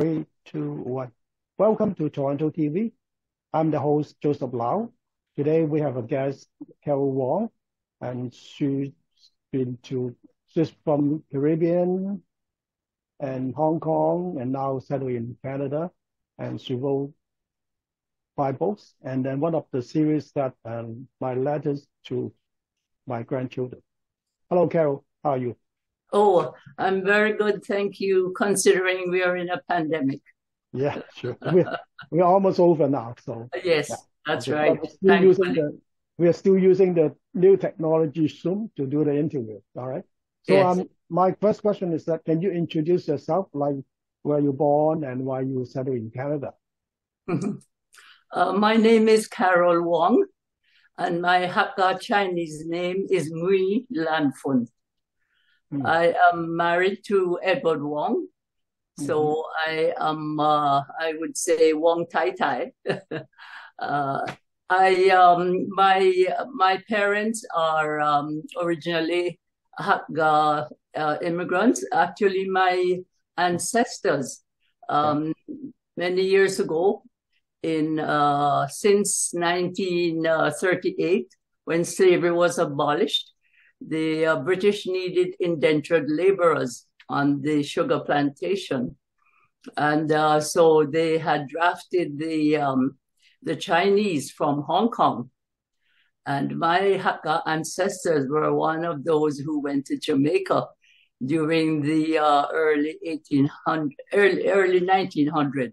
Three, two, one. Welcome to Toronto TV. I'm the host, Joseph Lau. Today we have a guest, Carol Wong, and she's from Caribbean and Hong Kong, and now settled in Canada. And she wrote 5 books, and then one of the series that my letters to my grandchildren. Hello, Carol. How are you? Oh, I'm very good, thank you, considering we are in a pandemic. Yeah, sure. We're almost over now, so. Yes, yeah. that's Okay. right. We are still using the new technology Zoom to do the interview, all right? So Yes. My first question is that, can you introduce yourself, like where you born and why you settled in Canada? My name is Carol Wong, and my Hakka Chinese name is Williams-wong. I am married to Edward Wong, so I am, I would say, Wong Tai Tai. My parents are originally Hakka immigrants. Actually, my ancestors, many years ago, since 1938, when slavery was abolished, the British needed indentured laborers on the sugar plantation. And so they had drafted the Chinese from Hong Kong. And my Hakka ancestors were one of those who went to Jamaica during the early 1900,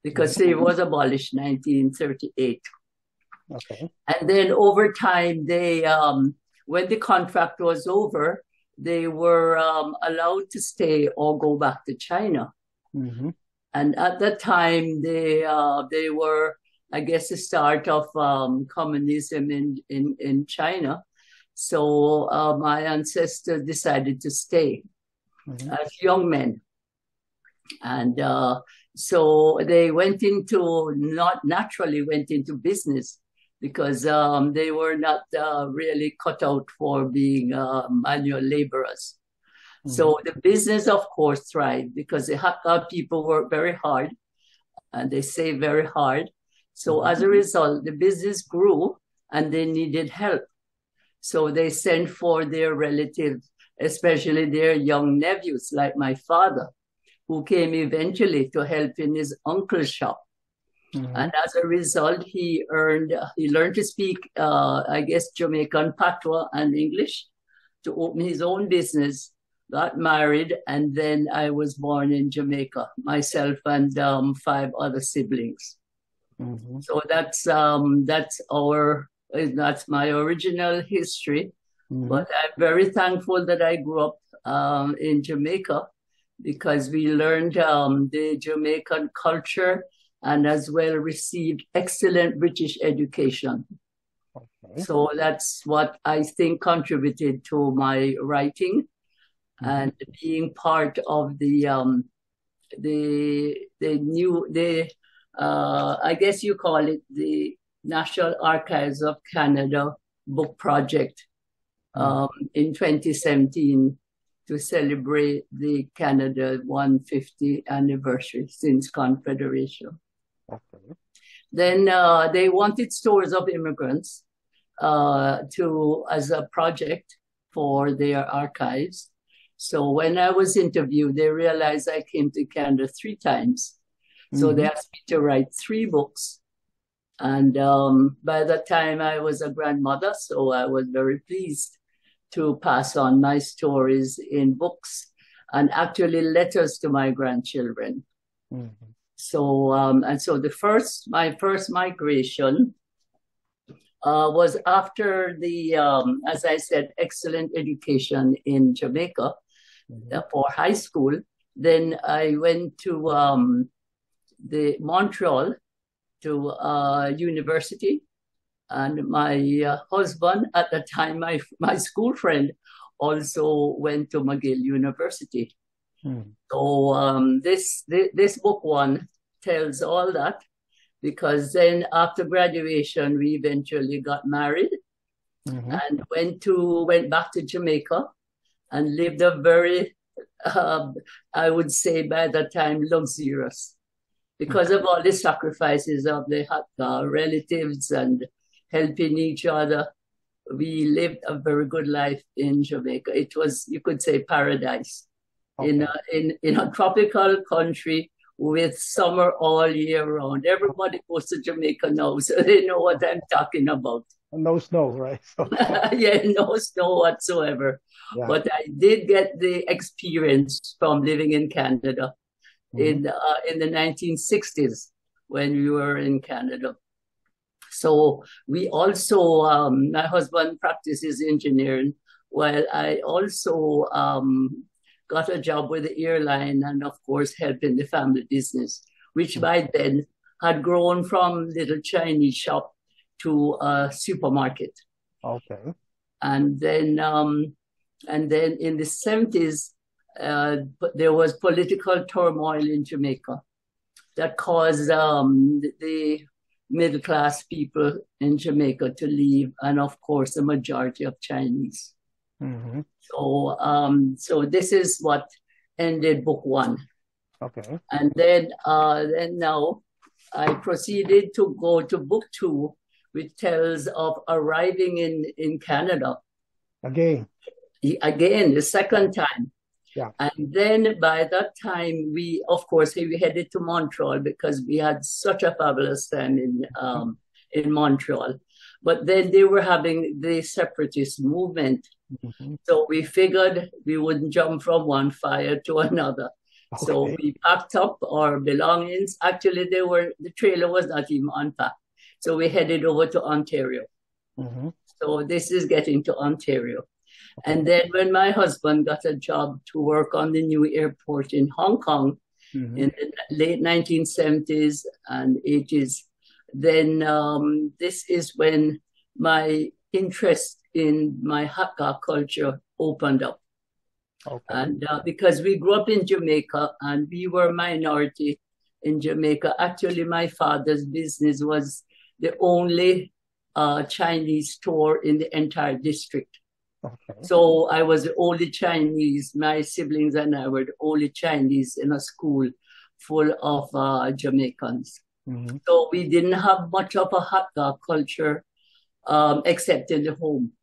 because slavery was abolished in 1938. Okay. And then over time, they when the contract was over, they were allowed to stay or go back to China. And at that time, they were, I guess, the start of communism in China. So my ancestors decided to stay as young men. And so they went naturally went into business, because they were not really cut out for being manual laborers. So the business, of course, thrived because the Hakka people work very hard and they save very hard. So as a result, the business grew and they needed help. So they sent for their relatives, especially their young nephews, like my father, who came eventually to help in his uncle's shop. And as a result, he learned to speak, I guess, Jamaican patois and English to open his own business, got married, and then I was born in Jamaica, myself and 5 other siblings. So that's my original history. But I'm very thankful that I grew up in Jamaica, because we learned the Jamaican culture and as well received excellent British education. Okay. So that's what I think contributed to my writing and being part of I guess you call it the National Archives of Canada book project in 2017 to celebrate the Canada 150th anniversary since Confederation. Okay. Then they wanted stories of immigrants as a project for their archives. So when I was interviewed, they realized I came to Canada 3 times. So they asked me to write 3 books. And by that time, I was a grandmother, so I was very pleased to pass on my stories in books and actually letters to my grandchildren. So my first migration was after the, as I said, excellent education in Jamaica for high school. Then I went to the Montreal to university. And my husband, at the time, my school friend, also went to McGill University. So this book 1 tells all that, because then after graduation, we eventually got married and went back to Jamaica and lived a very I would say by that time, luxurious because of all the sacrifices of the Hakka relatives and helping each other. We lived a very good life in Jamaica. It was, you could say, paradise. Okay. In a tropical country with summer all year round. Everybody goes to Jamaica now, so they know what I'm talking about. No snow, right? Yeah, no snow whatsoever. Yeah. But I did get the experience from living in Canada in the 1960s when we were in Canada. So we also, my husband practices engineering, while I also got a job with the airline and, of course, helping the family business, which by then had grown from little Chinese shop to a supermarket. Okay. And then in the 70s, there was political turmoil in Jamaica that caused the middle-class people in Jamaica to leave, and of course, the majority of Chinese. Mm-hmm. So this is what ended book one. Okay. And then now I proceeded to go to book two, which tells of arriving in Canada. Again, the second time. Yeah. And then by that time, we headed to Montreal because we had such a fabulous time in Montreal. But then they were having the separatist movement. Mm-hmm. So we figured we wouldn't jump from one fire to another. Okay. So we packed up our belongings. Actually, the trailer was not even unpacked. So we headed over to Ontario. Mm-hmm. So this is getting to Ontario. And then when my husband got a job to work on the new airport in Hong Kong in the late 1970s and 80s, then this is when my interest in my Hakka culture opened up. Okay. And because we grew up in Jamaica and we were minority in Jamaica, actually my father's business was the only Chinese store in the entire district. Okay. So I was the only Chinese. My siblings and I were the only Chinese in a school full of Jamaicans. Mm-hmm. So we didn't have much of a Hakka culture except in the home.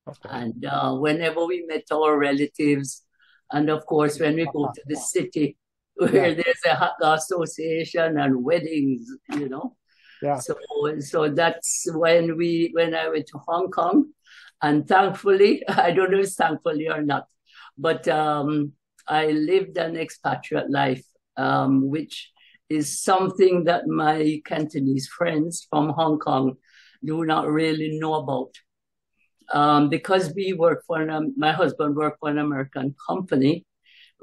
Okay. And whenever we met our relatives, and of course when we go to the city where there's a Hakka association and weddings, you know. Yeah. So that's when I went to Hong Kong. And thankfully, I don't know if it's thankfully or not, but I lived an expatriate life, which is something that my Cantonese friends from Hong Kong do not really know about. Because my husband worked for an American company,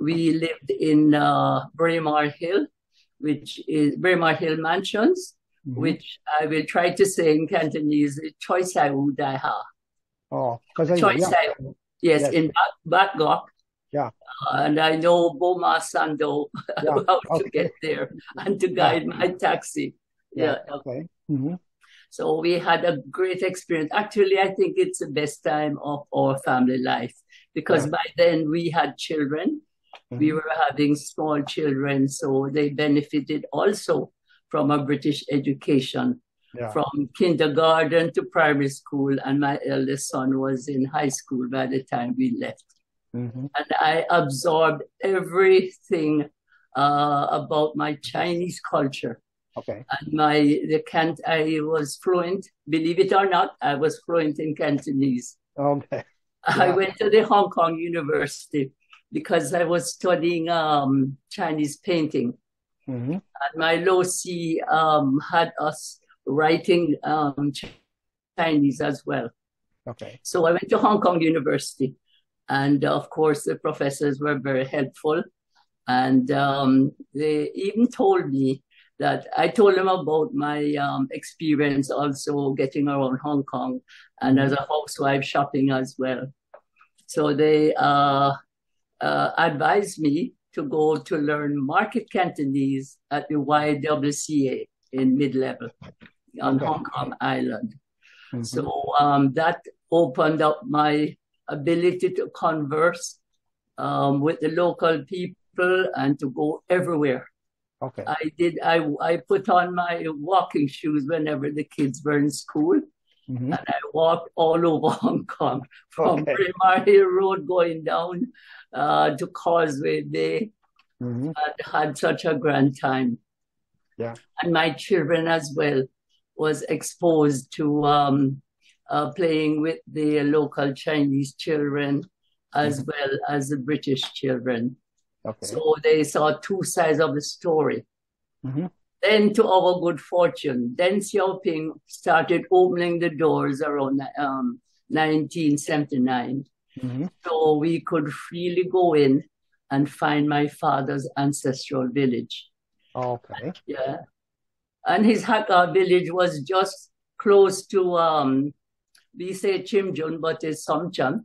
we lived in Braemar Hill, which is Braemar Hill Mansions, which I will try to say in Cantonese, Choi Sai Wu Dai Ha. Oh, yes, in Batgok. Yeah. And I know Boma Sando how to get there and to guide my taxi. Yeah. Okay. Mm-hmm. So we had a great experience. Actually, I think it's the best time of our family life because by then we had children. Mm-hmm. We were having small children, so they benefited also from a British education. Yeah. From kindergarten to primary school, and my eldest son was in high school by the time we left. Mm-hmm. And I absorbed everything about my Chinese culture. Okay. And I was fluent, believe it or not, I was fluent in Cantonese. Okay. I went to the Hong Kong University because I was studying Chinese painting. Mm-hmm. And my low C had us writing Chinese as well. Okay. So I went to Hong Kong University, and of course the professors were very helpful, and they even told me that I told them about my experience also getting around Hong Kong and as a housewife shopping as well. So they advised me to go to learn market Cantonese at the YWCA in mid-level on Hong Kong Island. Mm-hmm. So that opened up my ability to converse with the local people and to go everywhere. Okay. I put on my walking shoes whenever the kids were in school, and I walked all over Hong Kong from Braemar Hill Road going down to Causeway Bay, and had such a grand time. Yeah. And my children as well was exposed to playing with the local Chinese children as well as the British children. Okay. So they saw two sides of the story. Then, to our good fortune, Deng Xiaoping started opening the doors around 1979. So we could freely go in and find my father's ancestral village. Okay. Yeah. And his Hakka village was just close to, we say Chimjun, but it's Somchan.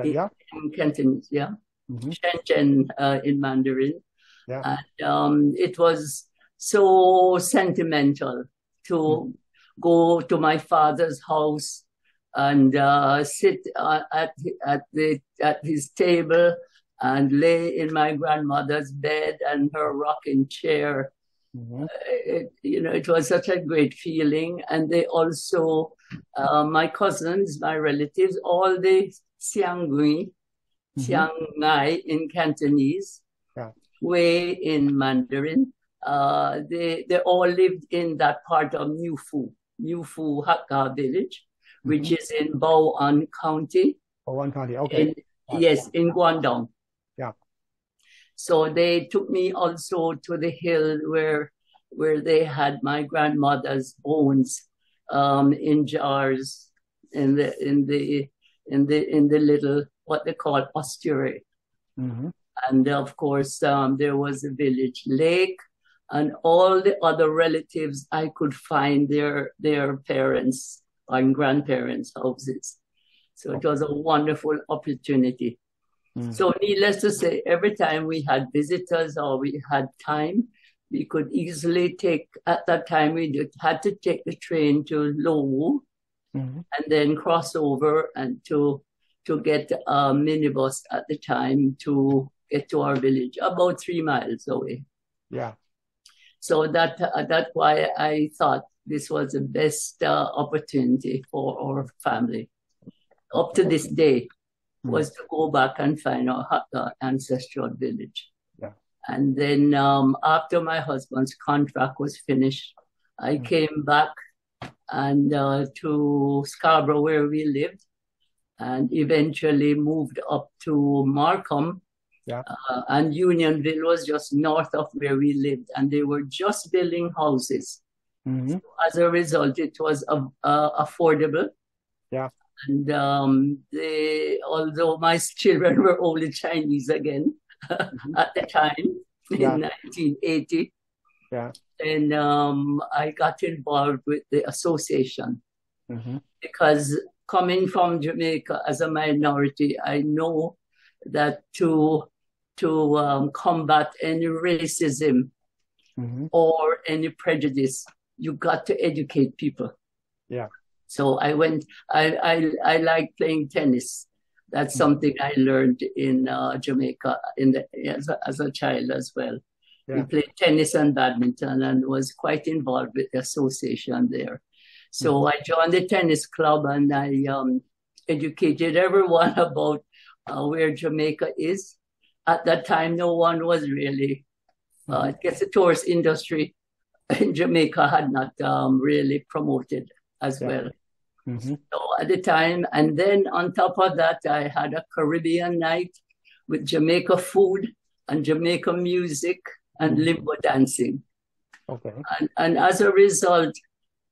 Yeah. In Cantonese, yeah. Shenzhen in Mandarin. Yeah. And it was so sentimental to go to my father's house and sit at his table and lay in my grandmother's bed and her rocking chair. It was such a great feeling. And they also, my cousins, my relatives, all the Xiang Ngai in Cantonese, Wei in Mandarin, they all lived in that part of New Fu Hakka village, which is in Bao An County. Bao An County, okay. Yes, in Guangdong. Yeah. So they took me also to the hill where they had my grandmother's bones in jars in the little what they call ossuary. And of course there was a village lake and all the other relatives I could find their parents and grandparents' houses. So it was a wonderful opportunity. So needless to say, every time we had visitors or we had time, we could easily take, at that time we had to take the train to Lowu and then cross over and to get a minibus at the time to get to our village, about 3 miles away. Yeah. So that's why I thought this was the best opportunity for our family. Up to this day, was to go back and find our Hakka ancestral village. Yeah. And then after my husband's contract was finished, I came back and to Scarborough where we lived and eventually moved up to Markham. Yeah. And Unionville was just north of where we lived and they were just building houses. So as a result, it was affordable. Yeah. And although my children were only Chinese again at the time in 1980, and I got involved with the association because coming from Jamaica as a minority, I know that to combat any racism or any prejudice, you got to educate people. Yeah. So I like playing tennis. That's something I learned in Jamaica as a child as well. Yeah. We played tennis and badminton and was quite involved with the association there. So I joined the tennis club and I educated everyone about where Jamaica is. At that time, no one was really, I guess the tourist industry in Jamaica had not really promoted as well. So at the time, and then on top of that, I had a Caribbean night with Jamaica food and Jamaica music and limbo dancing. Okay. And as a result,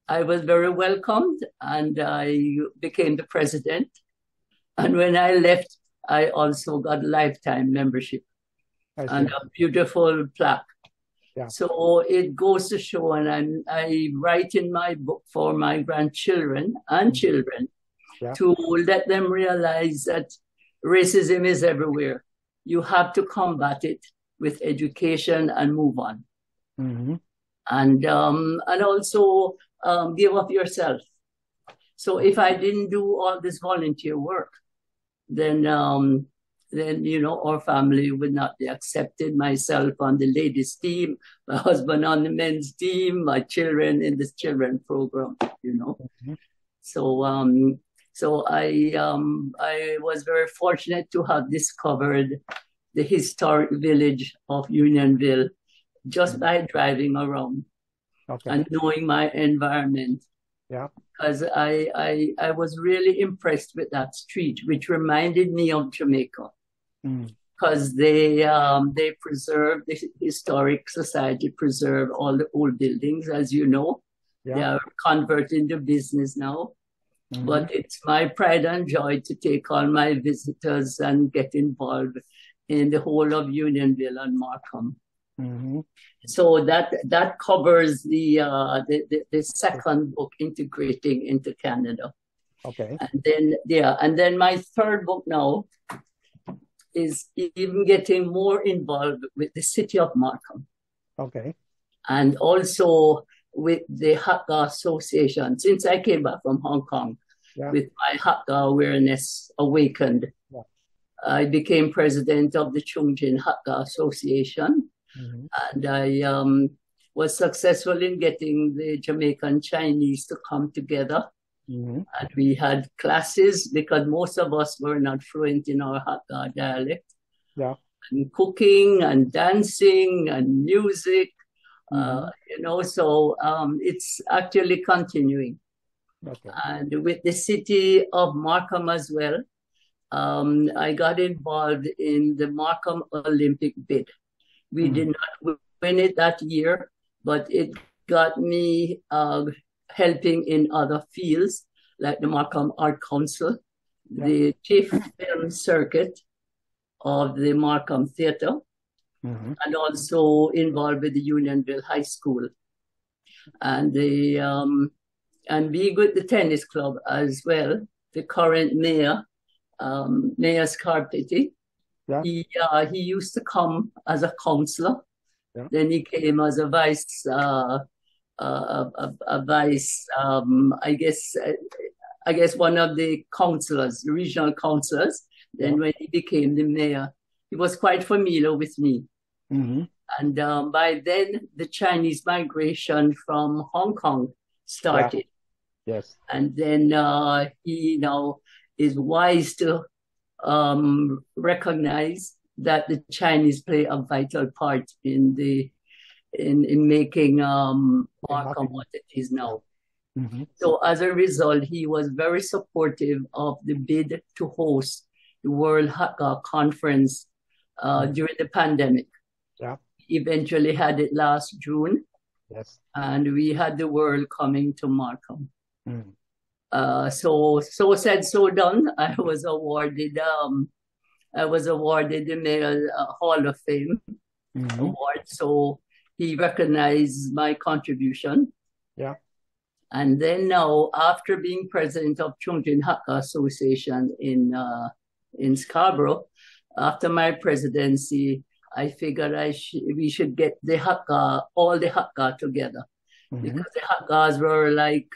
I was very welcomed and I became the president. And when I left, I also got lifetime membership and a beautiful plaque. Yeah. So it goes to show, and I write in my book for my grandchildren and children to let them realize that racism is everywhere. You have to combat it with education and move on. And also give up yourself. So if I didn't do all this volunteer work, then then, you know, our family would not be accepted. Myself on the ladies' team, my husband on the men's team, my children in the children program, you know. Mm-hmm. So I was very fortunate to have discovered the historic village of Unionville just by driving around and knowing my environment. Yeah. Because I was really impressed with that street, which reminded me of Jamaica. Because they preserve, the Historic Society preserve all the old buildings, as you know. Yeah. They are converted to business now. Mm-hmm. But it's my pride and joy to take all my visitors and get involved in the whole of Unionville and Markham. Mm-hmm. So that covers the second book, Integrating into Canada. Okay. And then my third book now is even getting more involved with the city of Markham. Okay. And also with the Hakka Association. Since I came back from Hong Kong, with my Hakka awareness awakened, I became president of the Chungjin Hakka Association. Mm-hmm. And I was successful in getting the Jamaican Chinese to come together. Mm-hmm. And we had classes because most of us were not fluent in our Hakka dialect. Yeah. And cooking and dancing and music, you know, so it's actually continuing. Okay. And with the city of Markham as well, I got involved in the Markham Olympic bid. We did not win it that year, but it got me helping in other fields, like the Markham Art Council, the chief film circuit of the Markham Theatre, and also involved with the Unionville High School. And and being with the tennis club as well, the current mayor, Mayor Scarpetti. He used to come as a counselor. Yeah. Then he came as a vice, I guess one of the councillors, the regional councillors. Then when he became the mayor, he was quite familiar with me. Mm-hmm. And by then, the Chinese migration from Hong Kong started. Yeah. Yes. And then he now is wise to recognize that the Chinese play a vital part in making Markham what it is now. Mm-hmm. So as a result, he was very supportive of the bid to host the World Hakka Conference during the pandemic. Yeah. He eventually had it last June. Yes. And we had the world coming to Markham. So said, so done. I was awarded the Mayor Hall of Fame award. So he recognized my contribution. Yeah. And then now, after being president of Chungjin Hakka Association in Scarborough, after my presidency, I figured we should get the Hakka, all the Hakka together. Because the Hakkas were like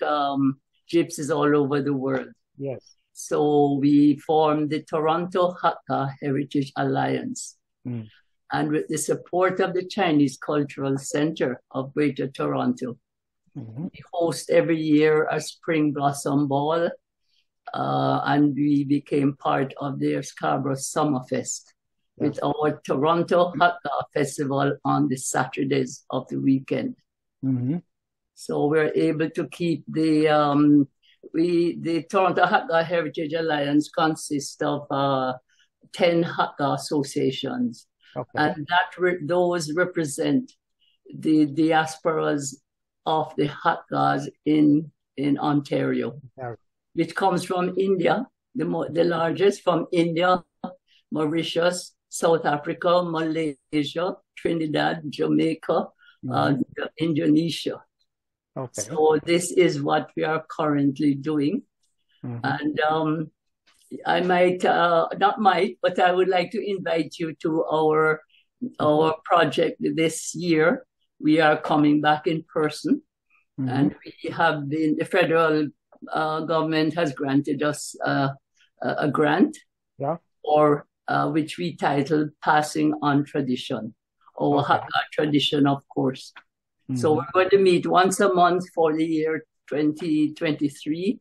gypsies all over the world. Yes. So we formed the Toronto Hakka Heritage Alliance. And with the support of the Chinese Cultural Center of Greater Toronto, we host every year a Spring Blossom Ball. And we became part of their Scarborough Summerfest with our Toronto Hakka Festival on the Saturdays of the weekend. So we're able to keep the Toronto Hakka Heritage Alliance consists of 10 Hakka associations. Okay. And those represent the diasporas of the Hakkas in Ontario, which comes from India, the largest from India, Mauritius, South Africa, Malaysia, Trinidad, Jamaica, Indonesia. Okay. So this is what we are currently doing. And I might, but I would like to invite you to our project this year. We are coming back in person, and we have the federal government has granted us a grant for which we titled Passing on Tradition, or Hakka Tradition, of course. So we're going to meet once a month for the year 2023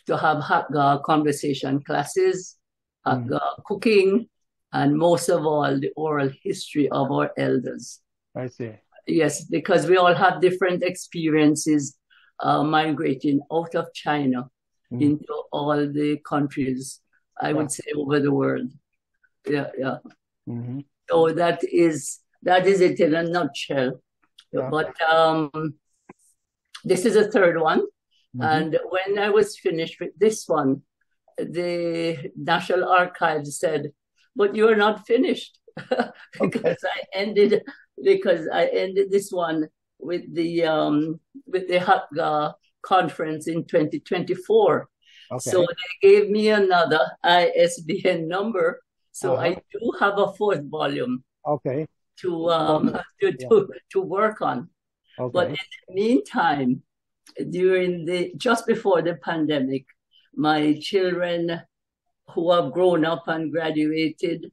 to have Hakka conversation classes, Hakka cooking, and most of all, the oral history of our elders. I see. Yes, because we all have different experiences migrating out of China into all the countries, I would say, over the world. Yeah. So that is it in a nutshell. But this is a third one. And when I was finished with this one, the National Archives said, but you're not finished. because I ended this one with the Hakka conference in 2024. So they gave me another ISBN number. So I do have a fourth volume to work on. But in the meantime, just before the pandemic, my children who have grown up and graduated,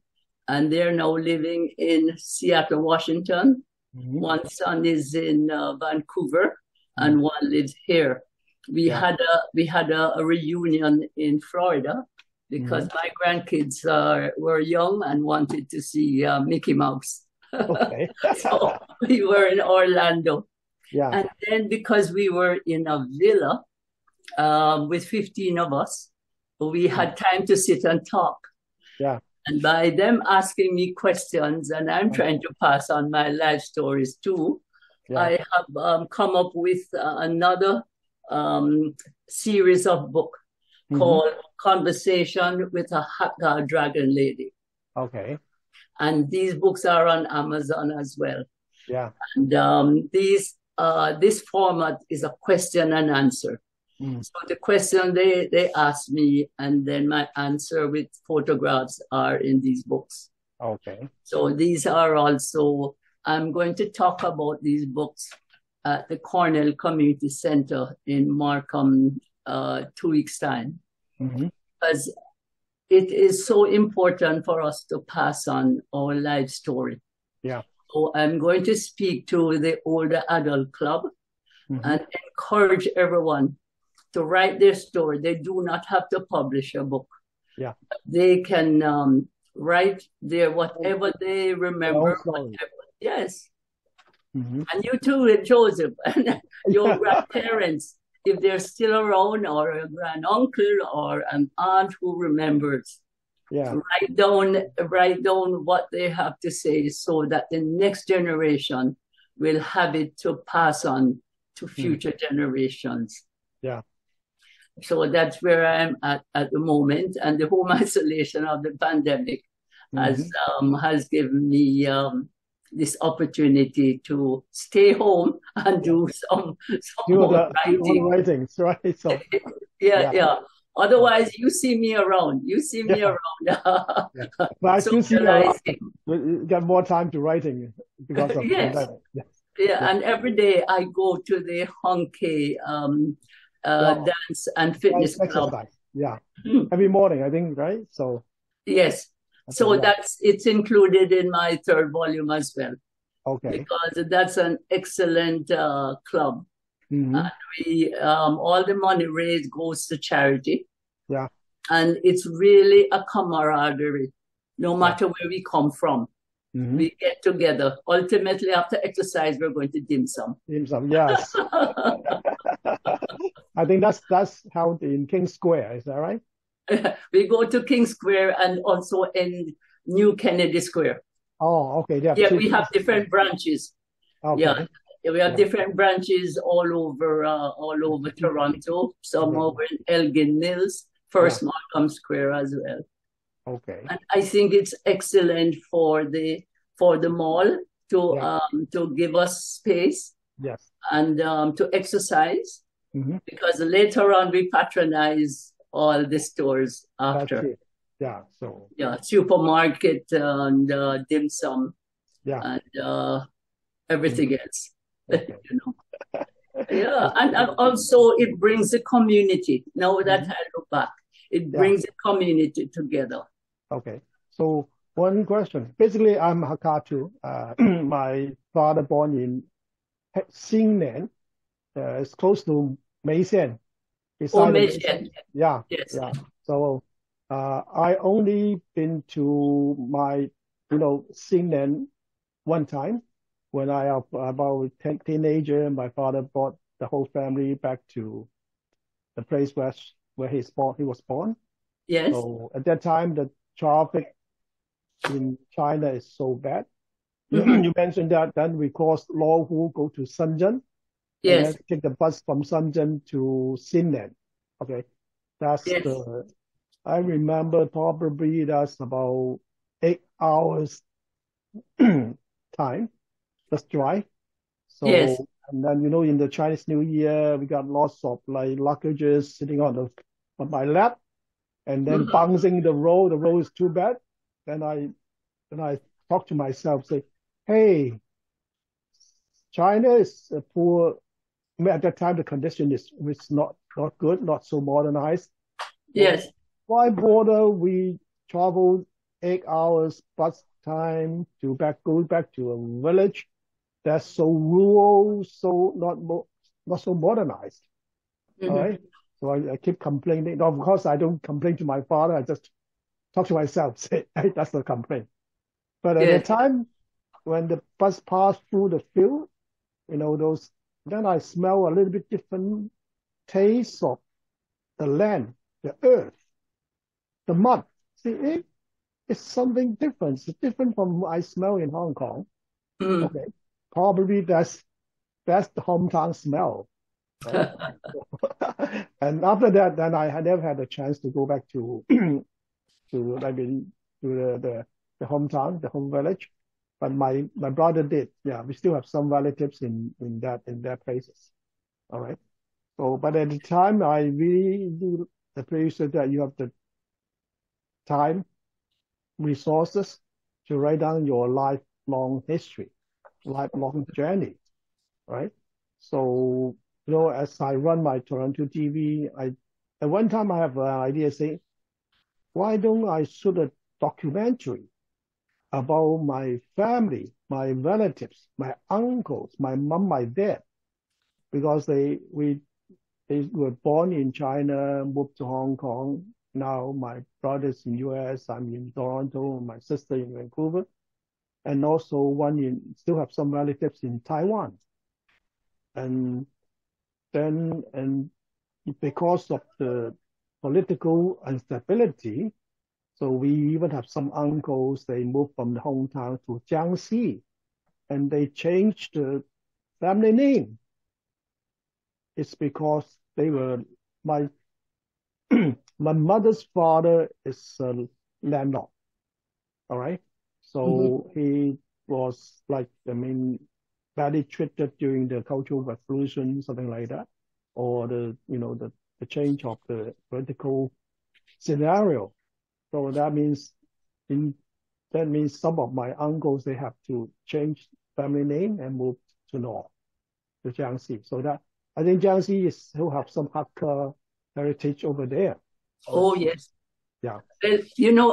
and they're now living in Seattle, Washington. One son is in Vancouver, and one lives here. We had a reunion in Florida because my grandkids were young and wanted to see Mickey Mouse. So we were in Orlando. And then because we were in a villa with 15 of us, we had time to sit and talk. And by them asking me questions, and I'm trying to pass on my life stories too, I have come up with another series of books called Conversation with a Hakka Dragon Lady. And these books are on Amazon as well. And this format is a question and answer. So the question they asked me, and then my answer with photographs are in these books. So these are also, I'm going to talk about these books at the Cornell Community Center in Markham 2 weeks' time. Because it is so important for us to pass on our life story. So I'm going to speak to the Older Adult Club and encourage everyone to write their story. They do not have to publish a book. They can write their whatever they remember. Yes. And you too, Joseph, and your grandparents, if they're still around, or a granduncle or an aunt who remembers. Write down what they have to say so that the next generation will have it to pass on to future generations. So that's where I'm at the moment. And the home isolation of the pandemic has given me this opportunity to stay home and do some writings, right? So, Otherwise, you see me around. But I still see you get more time to writing because of pandemic. And every day I go to the Honke dance and fitness club. Every morning, I think, right? So yes. So it's included in my third volume as well. Because that's an excellent club. And we all the money raised goes to charity. And it's really a camaraderie, no matter where we come from. We get together. Ultimately, after exercise, we're going to dim sum. Yes. I think that's held in King Square. Is that right? We go to King Square and also in New Kennedy Square. We have different branches. We have different branches all over Toronto. Some over in Elgin Mills, First Markham Square as well. And I think it's excellent for the mall to give us space. And to exercise. Because later on we patronize all the stores after. Supermarket and dim sum and everything else. And also it brings the community. Now that I look back, it brings the community together. So one question. Basically, I'm Hakka too. My father born in Xingnan. It's close to Meixian. Meixian. Yeah. Yes. Yeah. So I only been to my, Xingnan one time when I was about a teenager. My father brought the whole family back to the place where he was born. Yes. So at that time, the traffic in China is so bad. You mentioned that then we cross Luohu, go to Shenzhen. Yes. And then take the bus from Shenzhen to Xinnan. Okay. That's yes. I remember probably that's about 8 hours time, just drive. So, yes. And then, in the Chinese New Year, we got lots of like luggages sitting on my lap and then bouncing the road. The road is too bad. Then I talk to myself, say, hey, China is a poor. I mean, at that time, the condition was not good, not so modernized. Yes. So why bother? We traveled 8 hours bus time to go back to a village that's so rural, so not so modernized. All right. So I keep complaining. Of course, I don't complain to my father. I just talk to myself. Say, hey, that's the complaint. But at the time, when the bus passed through the field, then I smell a little bit different taste of the land, the earth, the mud. See, it's something different. It's different from what I smell in Hong Kong. Okay, probably that's the hometown smell. Right? And after that, then I never had a chance to go back to the hometown, the home village. But my brother did. Yeah, we still have some relatives in their places. All right. So, but at the time, I really do appreciate that you have the time, resources to write down your lifelong history, lifelong journey, right? So, as I run my TorontoTv, at one time I have an idea saying, why don't I shoot a documentary about my family, my relatives, my uncles, my mom, my dad, because they were born in China, moved to Hong Kong. Now my brother's in US, I'm in Toronto, my sister in Vancouver, and also still have some relatives in Taiwan. And because of the political instability, so we even have some uncles, they moved from the hometown to Jiangxi, and they changed the family name. It's because they were my mother's father is a landlord. All right. So he was badly treated during the Cultural Revolution, something like that, or the change of the political scenario. So that means some of my uncles, they have to change family name and move to north, to Jiangxi. So that I think Jiangxi still have some Hakka heritage over there. Oh, yes. Yeah.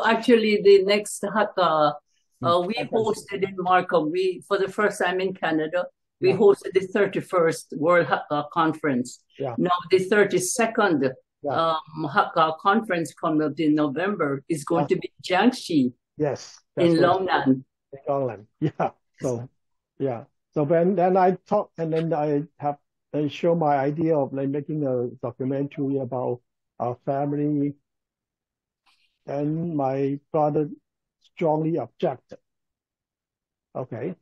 Actually, the next Hakka, we hosted in Markham. For the first time in Canada, we hosted the 31st World Hakka Conference. Yeah. Now, the 32nd Hakka Conference coming up in November is going to be Jiangxi. Yes. In Longnan. In Longnan. Yeah. So, yeah. So then I talk, and then I show my idea of making a documentary about our family, and my brother strongly objected. Okay.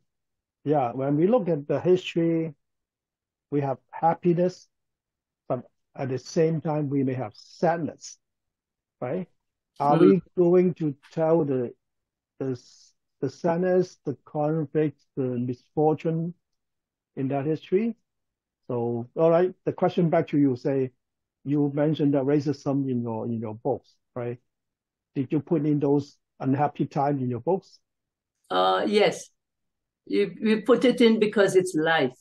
Yeah. When we look at the history, we have happiness, but at the same time, we may have sadness, right? Are we going to tell the sadness, the conflict, the misfortune in that history? So, all right, the question back to you, you mentioned that racism in your books, right? Did you put in those unhappy times in your books? Yes. We put it in because it's life.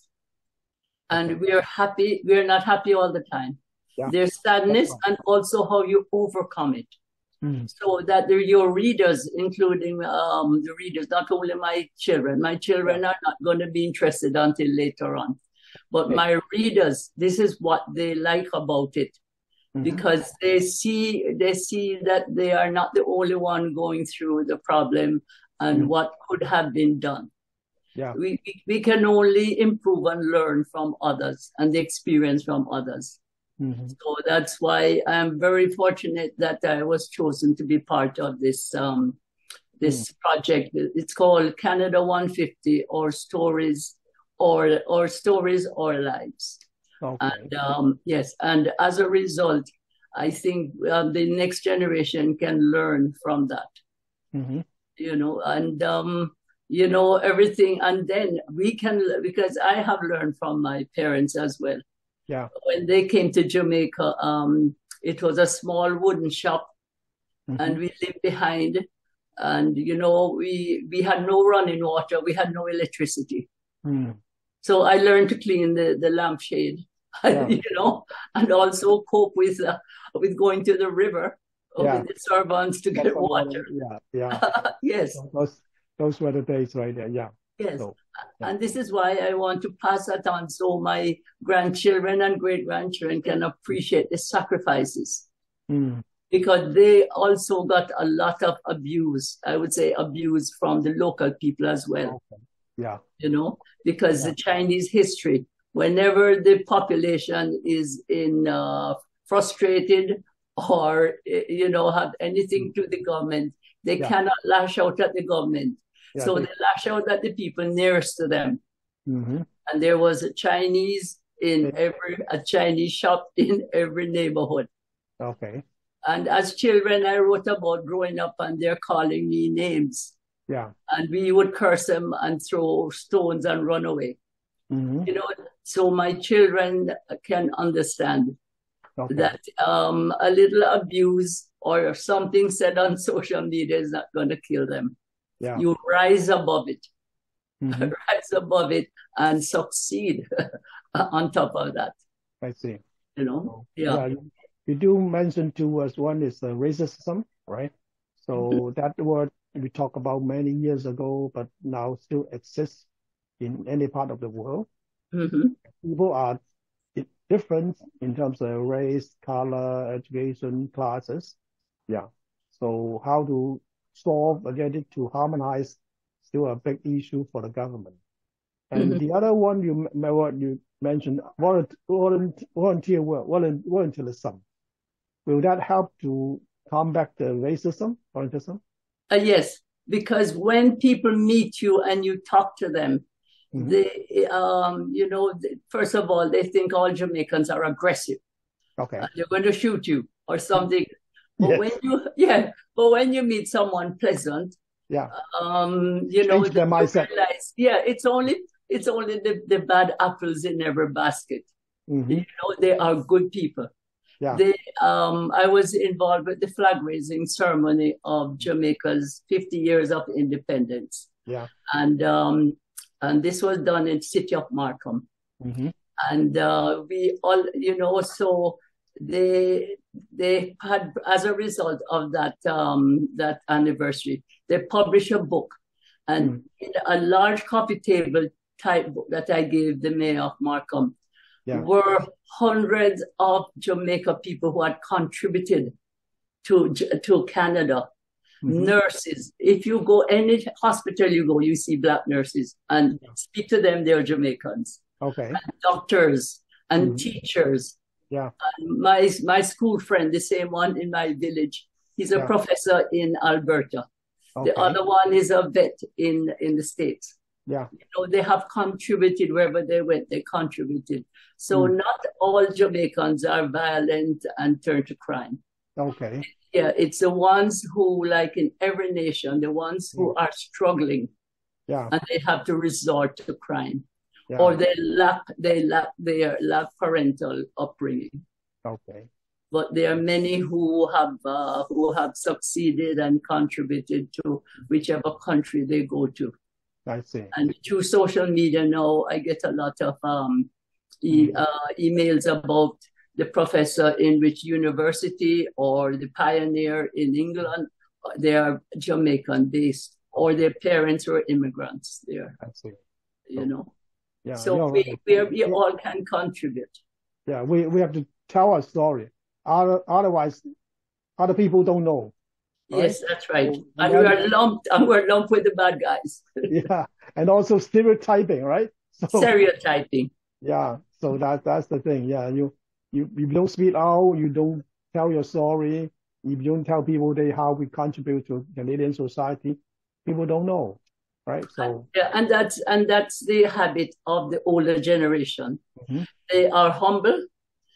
And we're happy. We're not happy all the time. Yeah. There's sadness and also how you overcome it. so that your readers, including the readers, not only my children are not going to be interested until later on, but my readers, this is what they like about it, because they see that they are not the only one going through the problem and what could have been done. Yeah. We can only improve and learn from others and the experience from others. So that's why I'm very fortunate that I was chosen to be part of this this project. It's called Canada 150, or Stories or Stories or Lives. Okay. And yes, and as a result, I think the next generation can learn from that. You know, and you know, everything, and then we can, because I have learned from my parents as well. Yeah. When they came to Jamaica, it was a small wooden shop, and we lived behind. And, you know, we had no running water. We had no electricity. So I learned to clean the lampshade, you know, and also cope with going to the river with the servants to get water. Yes. Those were the days right there. Yeah. Yes. So, and this is why I want to pass that on, so my grandchildren and great-grandchildren can appreciate the sacrifices. Because they also got a lot of abuse, I would say abuse from the local people as well. Yeah. You know, because the Chinese history, whenever the population is frustrated or, you know, have anything to the government, they cannot lash out at the government. So they lash out at the people nearest to them. And there was a Chinese Chinese shop in every neighborhood. Okay. And as children, I wrote about growing up and they're calling me names. Yeah. And we would curse them and throw stones and run away. You know, so my children can understand that a little abuse or something said on social media is not going to kill them. Yeah. You rise above it, rise above it and succeed on top of that. I see. You know, You do mention two as one is racism, right? So that word we talked about many years ago, but now still exists in any part of the world. People are different in terms of race, color, education, classes. Yeah. So how to solve or get it to harmonize, still a big issue for the government. And the other one you mentioned, volunteer work, volunteerism. Will that help to combat the racism, volunteerism? Yes, because when people meet you and you talk to them, they, you know, first of all, they think all Jamaicans are aggressive. Okay. They're going to shoot you or something. But when you meet someone pleasant, you know, their mindset. Realize, it's only the bad apples in every basket. You know, they are good people. Yeah. I was involved with the flag raising ceremony of Jamaica's 50 years of independence. Yeah. And this was done in the city of Markham. And we all, you know, so they had, as a result of that that anniversary, they published a book, and in a large coffee table type book that I gave the mayor of Markham were hundreds of Jamaica people who had contributed to Canada. Nurses, if you go any hospital you go, you see Black nurses, and speak to them, they're Jamaicans. Okay. And doctors and teachers. Yeah. And my school friend, the same one in my village, he's a professor in Alberta. The other one is a vet in the States. Yeah. You know, they have contributed wherever they went, they contributed. So not all Jamaicans are violent and turn to crime. Okay. Yeah, it's the ones who, like in every nation, the ones who are struggling, and they have to resort to crime, or they lack parental upbringing. Okay. But there are many who have succeeded and contributed to whichever country they go to. I see. And through social media now, I get a lot of emails about the professor in which university or the pioneer in England, they are Jamaican based, or their parents were immigrants there. I see. You know. Yeah. So we all can contribute. Yeah, we have to tell a story. Otherwise, other people don't know. Right? Yes, that's right. So, and we're lumped with the bad guys. Yeah, and also stereotyping, right? So, stereotyping. Yeah, so that's the thing. Yeah, you don't speak out, you don't tell your story, you don't tell people how we contribute to Canadian society. People don't know, right? So and that's the habit of the older generation. Mm-hmm. They are humble.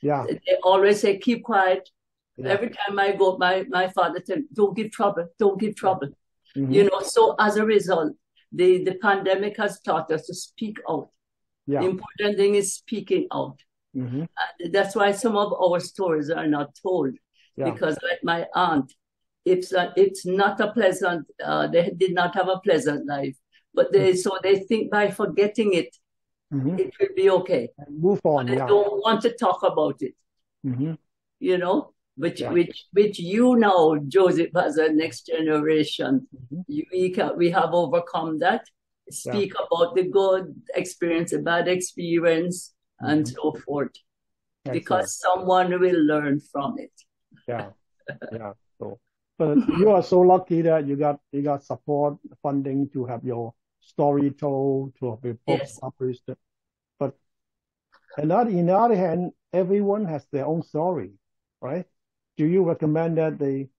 Yeah, they always say, keep quiet. Yeah. Every time I go, my father tells me, don't give trouble, don't give trouble. Mm-hmm. You know, so as a result, the pandemic has taught us to speak out. Yeah. The important thing is speaking out. Mm-hmm. That's why some of our stories are not told. Yeah. Because like my aunt, it's not a pleasant, they did not have a pleasant life. But they think by forgetting it, mm-hmm. it will be okay. And move on. But they don't want to talk about it. Mm-hmm. You know? Which you know, Joseph, as a next generation, mm-hmm. we have overcome that. Speak about the good experience, the bad experience, mm-hmm. and so forth, because someone will learn from it. Yeah, yeah. So, but you are so lucky that you got support funding to have your story told, to have your books published. But on the other hand, everyone has their own story, right? Do you recommend that they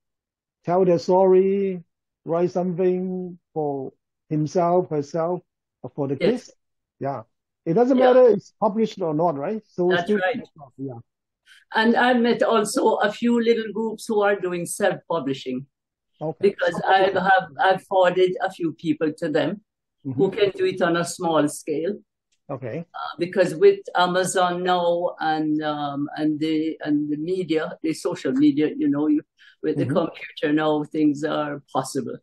tell their story, write something for himself, herself, or for the kids? Yeah. It doesn't matter if it's published or not, right? So that's right. Yeah. And I met also a few little groups who are doing self-publishing. Okay. Because I've forwarded a few people to them mm-hmm. who can do it on a small scale. Okay. Because with Amazon now and the media, the social media, you know, with mm-hmm. the computer now, things are possible.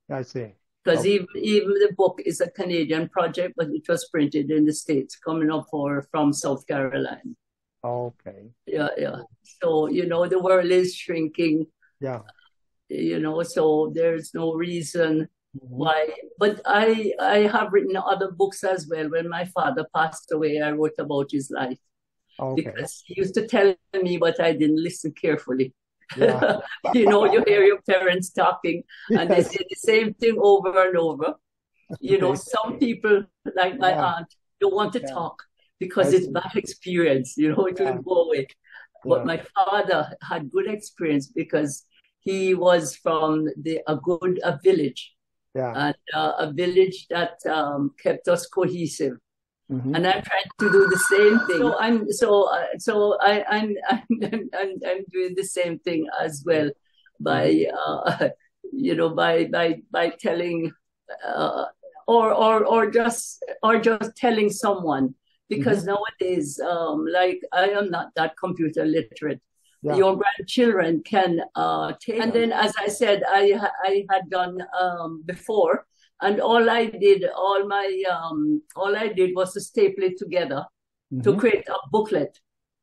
I see. Because even the book is a Canadian project, but it was printed in the States, coming up from South Carolina. Okay. Yeah, yeah. So, you know, the world is shrinking. Yeah. You know, so there's no reason why. But I have written other books as well. When my father passed away, I wrote about his life. Okay. Because he used to tell me, but I didn't listen carefully. Yeah. You know, you hear your parents talking and they say the same thing over and over. You know, some people, like my aunt, don't want to talk because it's bad experience. You know, it will go away. But my father had good experience because he was from a village. Yeah. And a village that kept us cohesive. Mm-hmm. And I'm trying to do the same thing. So I'm doing the same thing as well by you know, by telling or just telling someone, because mm-hmm. nowadays like I am not that computer literate. Yeah. Your grandchildren can take. And then, as I said, I had done before, and all I did was to staple it together mm-hmm. to create a booklet.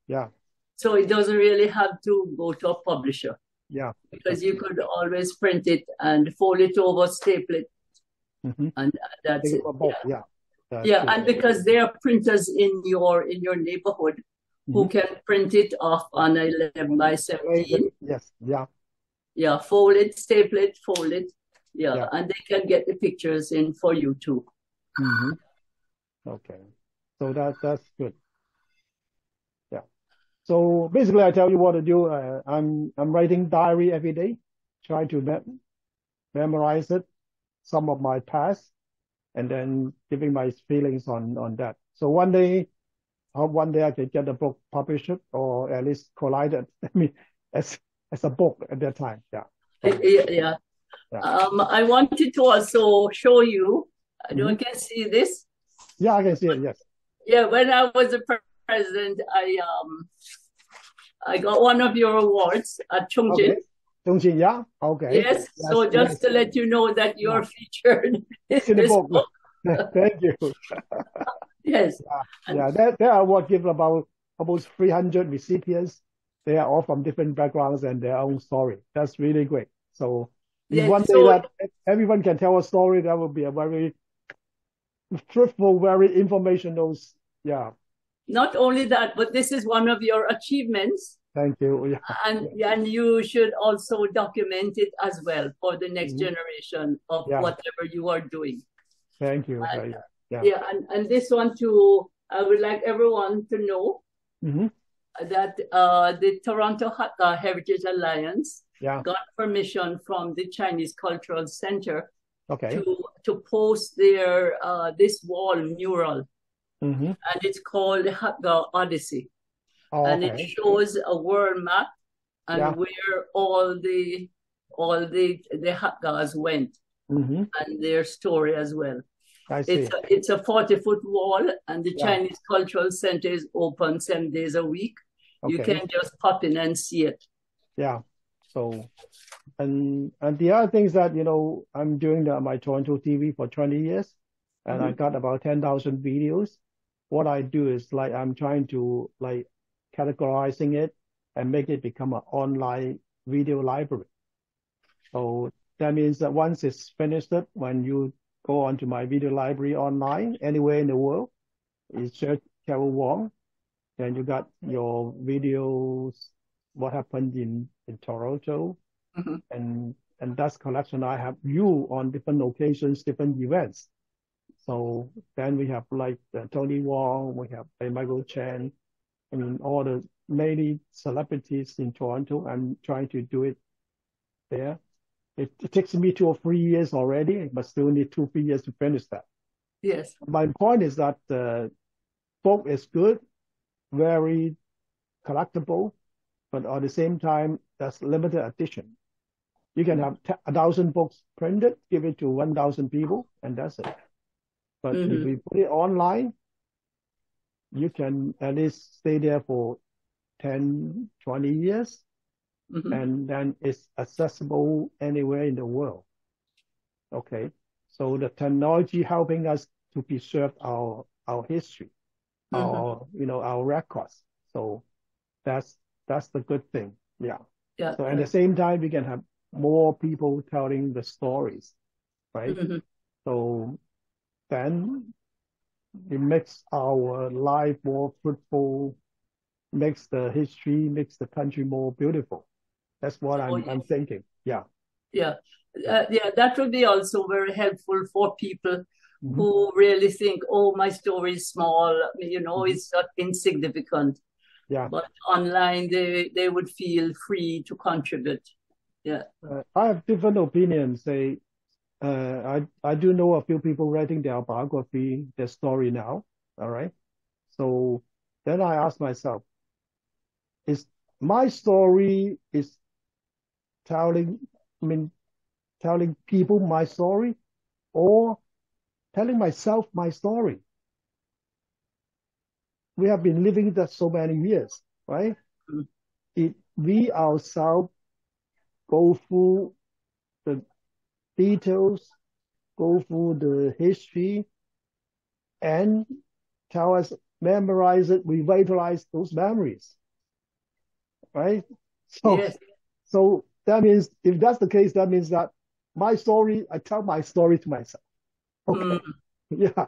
Yeah. So it doesn't really have to go to a publisher. Yeah. Because you could always print it and fold it over, staple it, mm-hmm. and that's it. Yeah. Yeah, and because there are printers in your neighborhood. Mm-hmm. Who can print it off on 11 by 17. Yes, yeah. Yeah, fold it, staple it, fold it. Yeah, and they can get the pictures in for you too. Mm-hmm. Okay, so that's good. Yeah. So basically, I tell you what to do. I'm writing diary every day, try to memorize it, some of my past, and then giving my feelings on that. So one day I can get the book published or at least collided. I mean, as a book at that time. Yeah. So, yeah. I wanted to also show you. Mm-hmm. You can see this. Yeah, I can see it. Yes. Yeah, when I was the president, I got one of your awards at Chongqing. Okay. Chongqing, yeah. Okay. Yes. So just to let you know that you're featured in this book. Thank you. Yes. Yeah, that award given about almost 300 recipients. They are all from different backgrounds and their own story. That's really great. So in one day that everyone can tell a story, that would be a very truthful, very informational. Yeah. Not only that, but this is one of your achievements. Thank you. Yeah. And you should also document it as well for the next generation of whatever you are doing. Thank you. And this one too, I would like everyone to know that the Toronto Hakka Heritage Alliance got permission from the Chinese Cultural Center to post their this wall mural. And it's called the Hakka Odyssey. And it shows a world map and where all the Hakkas went and their story as well. It's a 40-foot wall, and the Chinese Cultural Center is open 7 days a week. You can just pop in and see it. Yeah. So, and the other thing is that, you know, I'm doing my TorontoTv for 20 years, and I got about 10,000 videos. What I do is like I'm trying to like categorizing it and make it become an online video library. So that means that once it's finished, when you go onto my video library online, anywhere in the world, you search Williams-wong, then you got your videos, what happened in Toronto, and that's collection. I have you on different locations, different events. So then we have like Tony Wong, we have Michael Chen, I mean, all the many celebrities in Toronto. I'm trying to do it there. It takes me 2 or 3 years already, but still need 2 or 3 years to finish that. Yes. My point is that the book is good, very collectible, but at the same time, that's limited edition. You can have 1,000 books printed, give it to 1,000 people, and that's it. But if we put it online, you can at least stay there for 10, 20 years, and then it's accessible anywhere in the world. Okay, so the technology helping us to preserve our history, our records. So that's the good thing. Yeah. So at the same time, we can have more people telling the stories, right? So then it makes our life more fruitful, makes the history, makes the country more beautiful. That's what I'm thinking. Yeah. That would be also very helpful for people who really think, oh, my story is small, you know, it's not insignificant. Yeah. But online, they would feel free to contribute. Yeah. I have different opinions. I do know a few people writing their biography, their story now. All right. So then I ask myself, is my story is telling people my story, or telling myself my story? We have been living that so many years, right? If we ourselves go through the details, go through the history, and tell us, memorize it, revitalize those memories, right? So that means, if that's the case, that means that my story, I tell my story to myself. Okay. Yeah.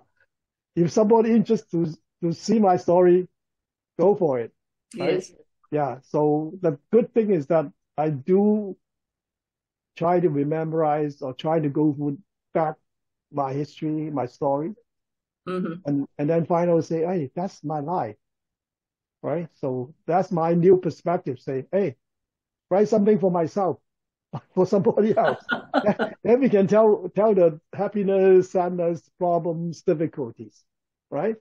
If somebody interested to see my story, go for it. Right? Yes. Yeah. So the good thing is that I do try to memorize or try to go through back my history, my story, and then finally say, hey, that's my life, right? So that's my new perspective. Say, hey, write something for myself, for somebody else. Then we can tell the happiness, sadness, problems, difficulties, right?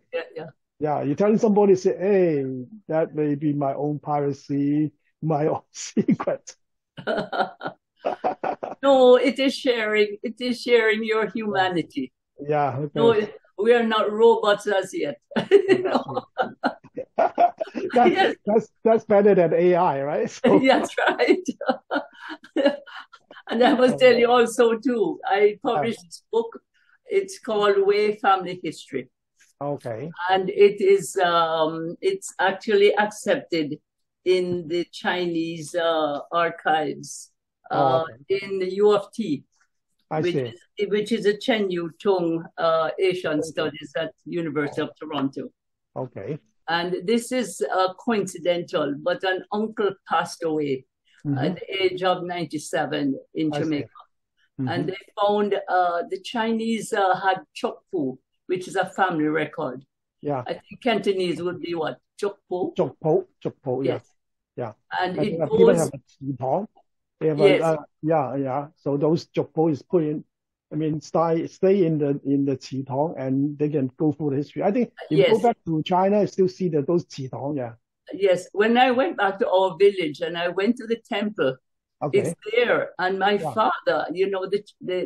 Yeah. You're telling somebody, say, hey, that may be my own piracy, my own secret. No, it is sharing. It is sharing your humanity. Yeah. Okay. No, we are not robots as yet. That's better than AI, right? So. That's right. And I must tell you also too, I published this book. It's called Way Family History. Okay. And it is it's actually accepted in the Chinese archives in the U of T, which is a Chen Yu Tung Asian Studies at University of Toronto. Okay. And this is coincidental, but an uncle passed away at the age of 97 in Jamaica. And they found the Chinese had chokpu, which is a family record. Yeah. I think Cantonese would be what? Chokpu? Chokpu, yes. Yeah. And it goes... People have a qitong. They have yes. So those chokpu is put in, I mean, stay in the qitong, and they can go through the history. I think if you go back to China, you still see those qitong, yeah. Yes. When I went back to our village and I went to the temple, it's there. And my father, you know, the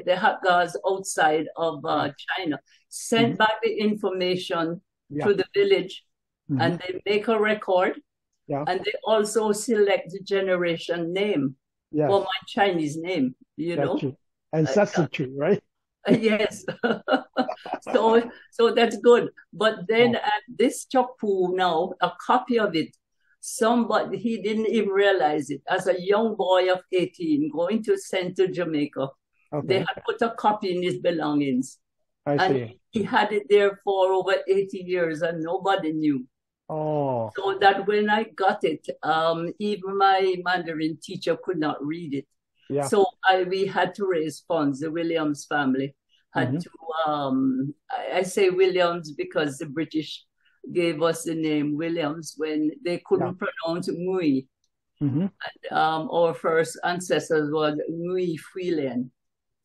Hakkas outside of China sent back the information to the village, and they make a record, and they also select the generation name for my Chinese name, you know. And substitute, right? Yes. so that's good. But then at this chokpu now, a copy of it, somebody, he didn't even realize it. As a young boy of 18, going to send to Jamaica, they had put a copy in his belongings. I see. He had it there for over 80 years and nobody knew. Oh. So that when I got it, even my Mandarin teacher could not read it. Yeah. So we had to raise funds. The Williams family had to, I say Williams because the British gave us the name Williams when they couldn't pronounce Ngui. And our first ancestors was Ngui Freeland.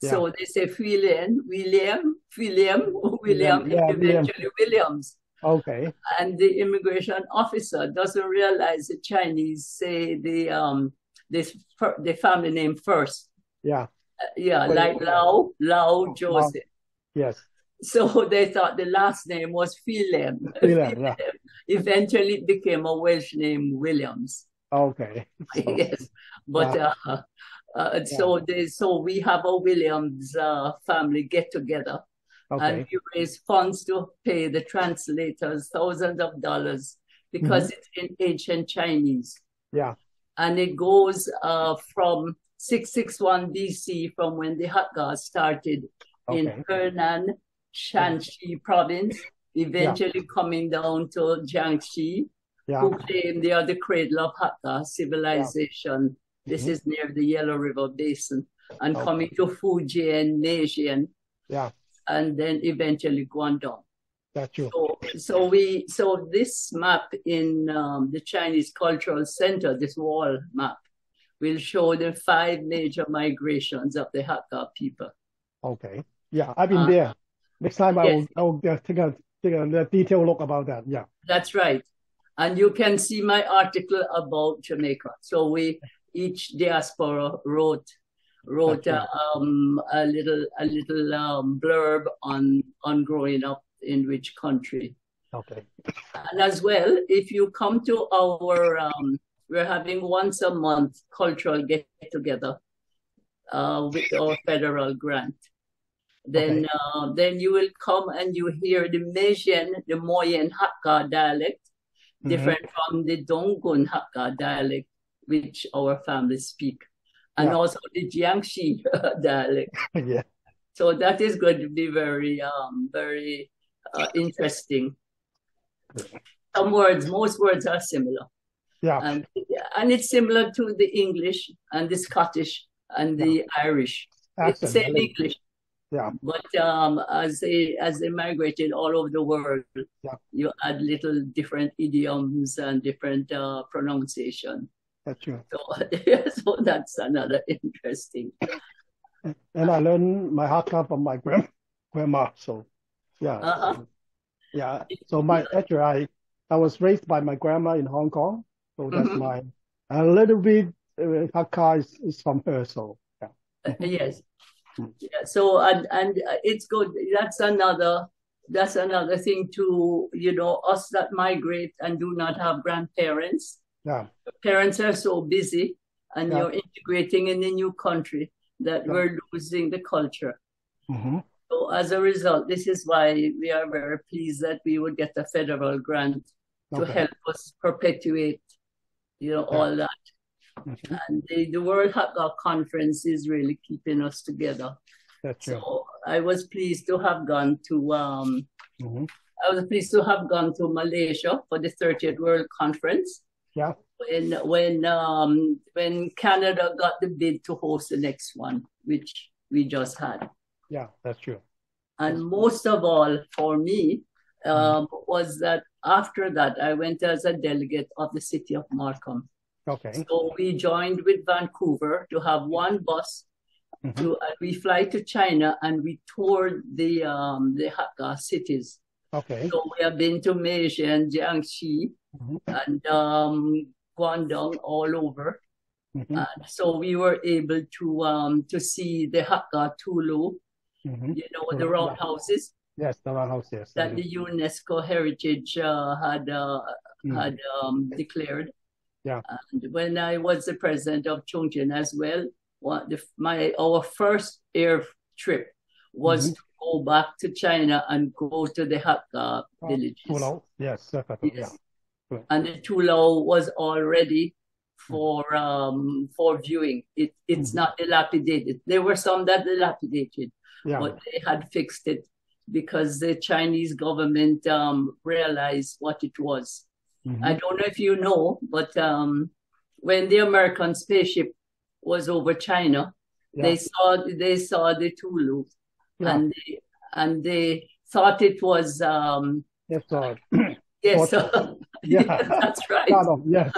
So they say Freeland, William, eventually Williams. Okay. And the immigration officer doesn't realize the Chinese say the family name first. Yeah. Like Lau Joseph. Yes. So they thought the last name was Philem. Eventually it became a Welsh name, Williams. Okay. Yes. But so we have a Williams family get together. And we raise funds to pay the translators thousands of dollars because it's in ancient Chinese. Yeah. And it goes from 661 BC, from when the Hakka started in Henan, Shanxi province, eventually coming down to Jiangxi, who claim they are the cradle of Hakka civilization. This is near the Yellow River Basin, and coming to Fujian, Meiji, and then eventually Guangdong. That's true. So this map in the Chinese Cultural Center, this wall map, will show the 5 major migrations of the Hakka people. Okay. Yeah, I've been there. Next time I will take a detailed look about that. Yeah. That's right. And you can see my article about Jamaica. So each diaspora wrote a little blurb on growing up in which country. Okay. And as well, if you come to our, we're having once a month cultural get together with our federal grant. Then you will come and you hear the Meiji, the Moyen Hakka dialect, different from the Donggun Hakka dialect, which our families speak. And also the Jiangxi dialect. Yeah. So that is going to be very, very interesting. Most words are similar. Yeah. And it's similar to the English and the Scottish and the Irish. It's the same English. Yeah. But as they migrated all over the world, you add little different idioms and different pronunciation. That's true. So that's another interesting. And I learned my Hakka from my grandma. So yeah. Yeah. So I was raised by my grandma in Hong Kong. So that's a little bit Hakka is from her. So yeah. Yes. Yeah. So and it's good. That's another thing to, us that migrate and do not have grandparents. Yeah. Parents are so busy and you're integrating in a new country that we're losing the culture. So as a result, this is why we are very pleased that we would get a federal grant to help us perpetuate, all that. And the World Hakka Conference is really keeping us together. That's true. So I was pleased to have gone to Malaysia for the 30th World Conference. Yeah. When Canada got the bid to host the next one, which we just had. Yeah, that's true. And most of all for me was that after that I went as a delegate of the city of Markham. Okay. So we joined with Vancouver to have one bus. We fly to China and we toured the Hakka cities. Okay. So we have been to Meiji and Jiangxi and Guangdong, all over. So we were able to see the Hakka Tulu, the roundhouses. Yes, the roundhouses. That the UNESCO heritage had declared. Yeah. And when I was the president of Chongqing as well, our first air trip was to go back to China and go to the Hakka villages. Tulao. Yes, definitely. Yes. Yeah. And the Tulao was all ready for viewing. It's not dilapidated. There were some that dilapidated, but they had fixed it because the Chinese government realized what it was. I don't know if you know, but when the American spaceship was over China, they saw the Tulu, and they thought it was yes, yes, yeah, that's right. Yes,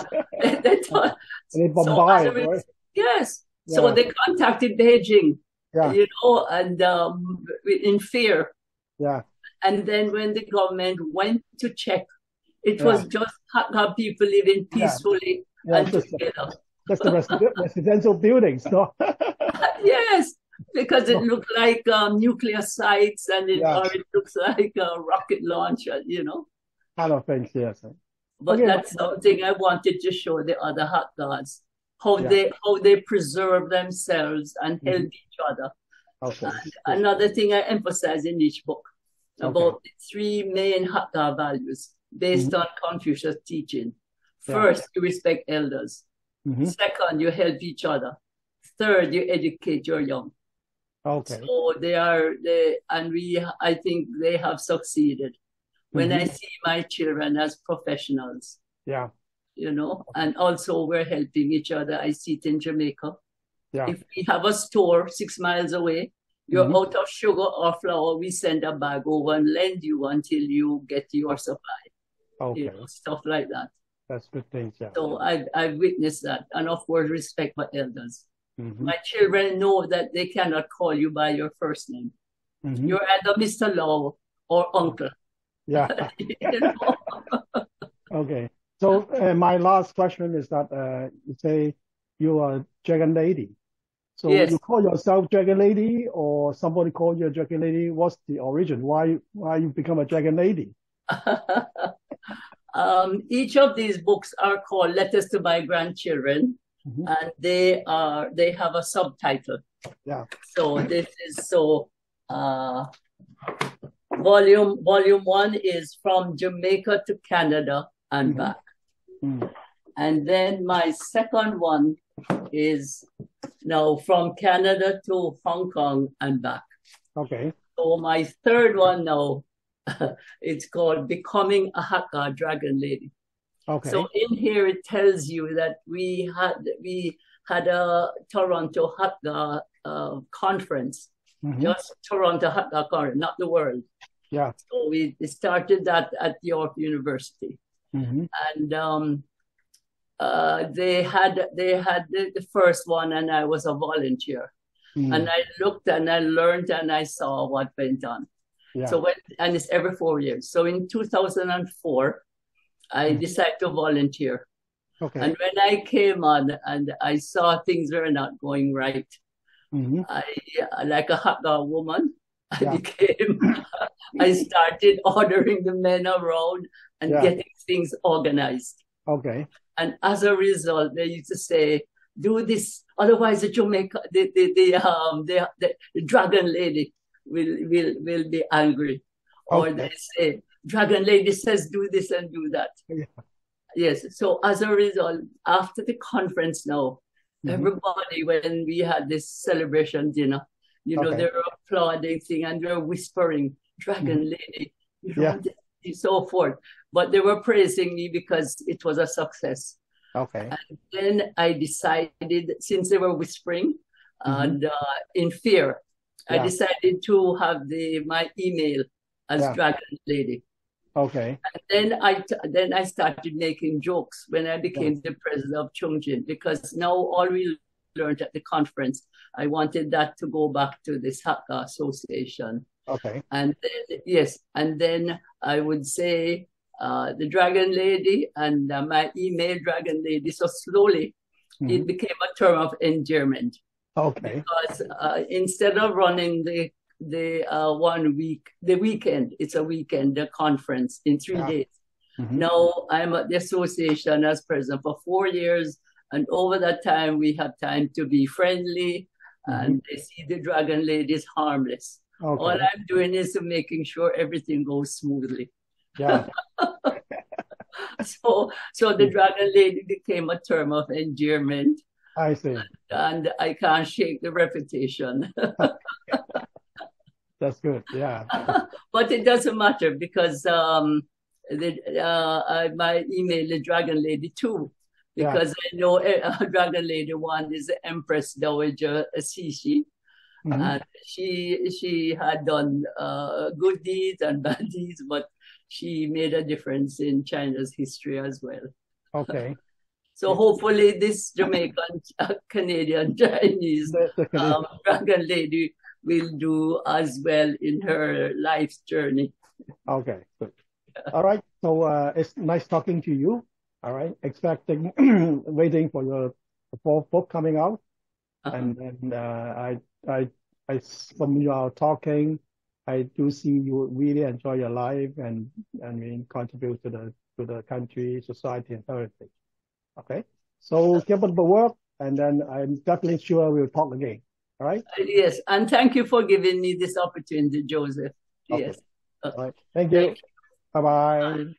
they thought they bombarded, right? Yes, so they contacted Beijing, and in fear. Yeah, and then when the government went to check, it was just Hakka people living peacefully and together. That's the residential buildings, no? Yes, because it looked like nuclear sites and it looks like a rocket launcher, Kind of things, yes. But that's something I wanted to show the other Hakkas, how they preserve themselves and help each other. Okay. And another thing I emphasize in each book about the three main Hakka values based on Confucius' teaching. First, you respect elders. Second, you help each other. Third, you educate your young. Okay. So I think they have succeeded. When I see my children as professionals. Yeah. And also we're helping each other. I see it in Jamaica. Yeah. If we have a store 6 miles away, you're out of sugar or flour, we send a bag over and lend you until you get your supply. Okay. Stuff like that. That's good things, yeah. So I've witnessed that. And of course, respect for elders. My children know that they cannot call you by your first name. You're either Mr. Law or Uncle. Yeah. Okay. So my last question is that you say you are a Dragon Lady. So you call yourself Dragon Lady or somebody called you a Dragon Lady? What's the origin? Why you become a Dragon Lady? Each of these books are called Letters to My Grandchildren, and they have a subtitle. Yeah. So this is volume 1 is From Jamaica to Canada and Back. And then my second one is now From Canada to Hong Kong and Back. Okay. So my third one now, it's called Becoming a Hakka Dragon Lady. Okay. So in here it tells you that we had a Toronto Hakka conference, just Toronto Hakka conference, not the world. Yeah. So we started that at York University, and they had the first one, and I was a volunteer, and I looked and I learned and I saw what went on. Yeah. So and it's every 4 years. So in 2004, I decided to volunteer. Okay. And when I came on and I saw things were not going right, I like a Hakka woman. I started ordering the men around and getting things organized. Okay. And as a result, they used to say, "Do this, otherwise the Jamaica, the Dragon Lady will be angry. Or they say, Dragon Lady says do this and do that. Yeah. Yes. So as a result, after the conference now, everybody, when we had this celebration dinner, you know, they were applauding thing and they were whispering, Dragon Lady, you know, so forth. But they were praising me because it was a success. Okay. And then I decided, since they were whispering and in fear, I decided to have my email as Dragon Lady. Okay. And then I started making jokes when I became the president of Chongjin, because now all we learned at the conference, I wanted that to go back to this Hakka Association. Okay. And then, and then I would say the Dragon Lady and my email Dragon Lady. So slowly it became a term of endearment. Okay. Because instead of running the 1 week, the weekend, it's a weekend, the conference in 3 days. Now I'm at the association as president for 4 years. And over that time, we have time to be friendly and they see the Dragon Lady is harmless. Okay. All I'm doing is making sure everything goes smoothly. Yeah. So the Dragon Lady became a term of endearment. I see. And I can't shake the reputation. That's good. Yeah. But it doesn't matter because my email is Dragon Lady 2. Because I know Dragon Lady 1 is the Empress Dowager Cixi. And she had done good deeds and bad deeds, but she made a difference in China's history as well. Okay. So hopefully this Jamaican, Canadian, Chinese Dragon Lady will do as well in her life's journey. Okay, good. All right. So it's nice talking to you. All right. Expecting, waiting for your fourth book coming out. And then from your talking, I do see you really enjoy your life and contribute to the country, society, and heritage. Okay. So keep up the work, and then I'm definitely sure we'll talk again. All right. Yes, and thank you for giving me this opportunity, Joseph. Okay. Yes. All right. Thank you. Bye-bye.